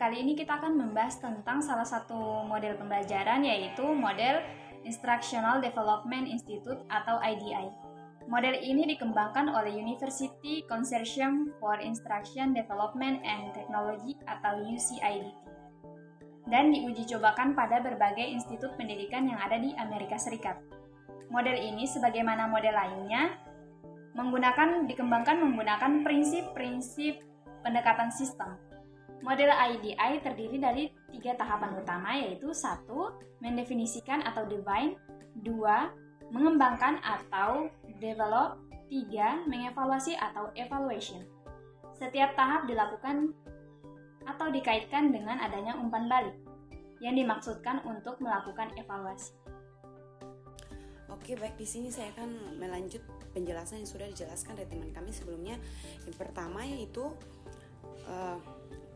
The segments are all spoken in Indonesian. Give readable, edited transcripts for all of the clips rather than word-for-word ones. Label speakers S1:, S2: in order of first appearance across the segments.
S1: kali ini kita akan membahas tentang salah satu model pembelajaran, yaitu model Instructional Development Institute atau IDI. Model ini dikembangkan oleh University Consortium for Instruction Development and Technology atau UCIDT dan diuji cobakan pada berbagai institut pendidikan yang ada di Amerika Serikat. Model ini sebagaimana model lainnya dikembangkan menggunakan prinsip-prinsip pendekatan sistem. Model IDI terdiri dari 3 tahapan utama, yaitu 1. Mendefinisikan atau define, 2. Mengembangkan atau develop, 3. Mengevaluasi atau evaluation. Setiap tahap dilakukan atau dikaitkan dengan adanya umpan balik yang dimaksudkan untuk melakukan evaluasi.
S2: Oke, baik, di sini saya akan melanjut penjelasan yang sudah dijelaskan dari teman kami sebelumnya. Yang pertama yaitu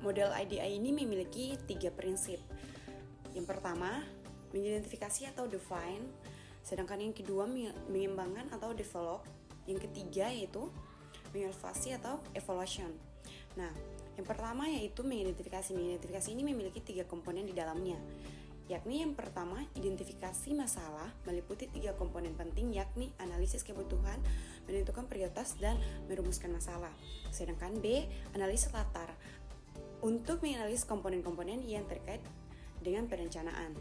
S2: model IDI ini memiliki 3 prinsip. Yang pertama, mengidentifikasi atau define, sedangkan yang kedua mengembangkan atau develop, yang ketiga yaitu mengevaluasi atau evaluation. Nah, yang pertama yaitu mengidentifikasi. Mengidentifikasi ini memiliki 3 komponen di dalamnya, yakni yang pertama, identifikasi masalah meliputi 3 komponen penting, yakni analisis kebutuhan, menentukan prioritas, dan merumuskan masalah. Sedangkan B, analisis latar, untuk menganalisis komponen-komponen yang terkait dengan perencanaan.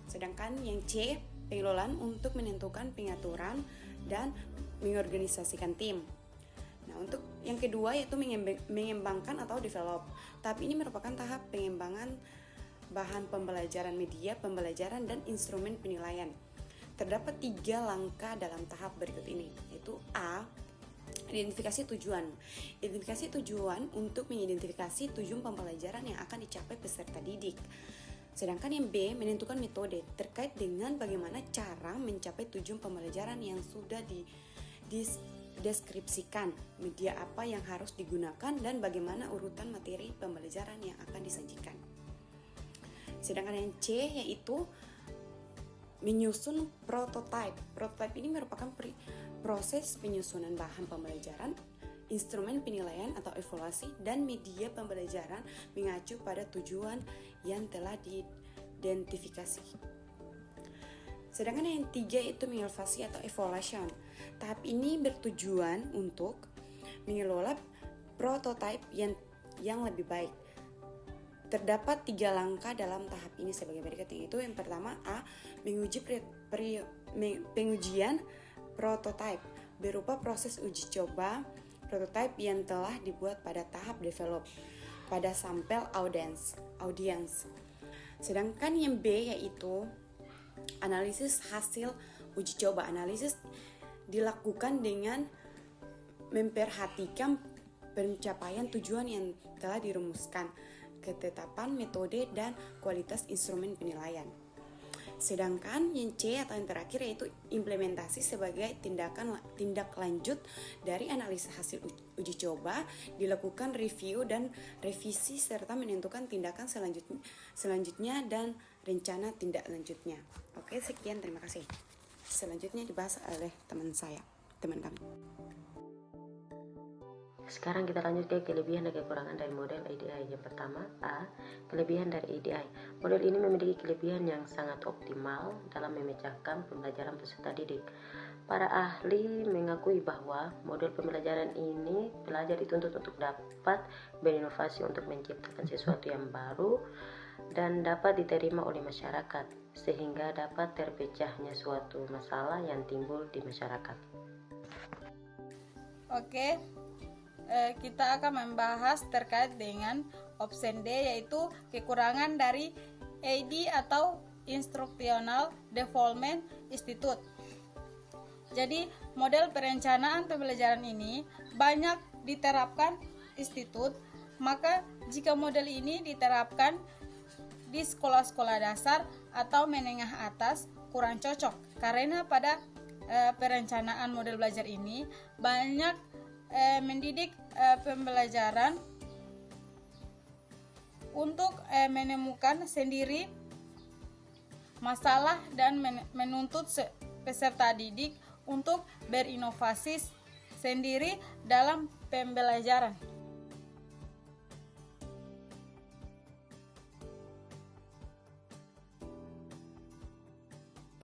S2: Sedangkan yang C, pengelolaan, untuk menentukan pengaturan dan mengorganisasikan tim. Nah, untuk yang kedua yaitu mengembangkan atau develop. Tahap ini merupakan tahap pengembangan bahan pembelajaran, media pembelajaran, dan instrumen penilaian. Terdapat 3 langkah dalam tahap berikut ini, yaitu A. Identifikasi tujuan. Identifikasi tujuan untuk mengidentifikasi tujuan pembelajaran yang akan dicapai peserta didik. Sedangkan yang B, menentukan metode terkait dengan bagaimana cara mencapai tujuan pembelajaran yang sudah dideskripsikan, media apa yang harus digunakan, dan bagaimana urutan materi pembelajaran yang akan disajikan. Sedangkan yang C yaitu menyusun prototype. Prototype ini merupakan proses penyusunan bahan pembelajaran, instrumen penilaian atau evaluasi, dan media pembelajaran mengacu pada tujuan yang telah diidentifikasi. Sedangkan yang 3 itu mengevaluasi atau evaluation. Tahap ini bertujuan untuk mengelola prototype yang lebih baik. Terdapat 3 langkah dalam tahap ini sebagai berikut, yaitu yang pertama A. Pengujian prototype berupa proses uji coba prototype yang telah dibuat pada tahap develop pada sampel audience. Sedangkan yang B yaitu analisis hasil uji coba. Analisis dilakukan dengan memperhatikan pencapaian tujuan yang telah dirumuskan, ketetapan metode, dan kualitas instrumen penilaian. Sedangkan yang C atau yang terakhir yaitu implementasi sebagai tindak lanjut dari analisis hasil uji coba, dilakukan review dan revisi serta menentukan tindakan selanjutnya dan rencana tindak lanjutnya. Oke, sekian, terima kasih. Selanjutnya dibahas oleh teman kami.
S3: Sekarang kita lanjut ke kelebihan dan kekurangan dari model IDI. Yang pertama, A. Kelebihan dari IDI. Model ini memiliki kelebihan yang sangat optimal dalam memecahkan pembelajaran peserta didik. Para ahli mengakui bahwa model pembelajaran ini pelajar dituntut untuk dapat berinovasi untuk menciptakan sesuatu yang baru dan dapat diterima oleh masyarakat, sehingga dapat terpecahnya suatu masalah yang timbul di masyarakat.
S4: Oke. Kita akan membahas terkait dengan option D, yaitu kekurangan dari ID atau Instructional Development Institute. Jadi model perencanaan pembelajaran ini banyak diterapkan institut, maka jika model ini diterapkan di sekolah-sekolah dasar atau menengah atas kurang cocok, karena pada perencanaan model belajar ini banyak mendidik pembelajaran untuk menemukan sendiri masalah dan menuntut peserta didik untuk berinovasi sendiri dalam pembelajaran.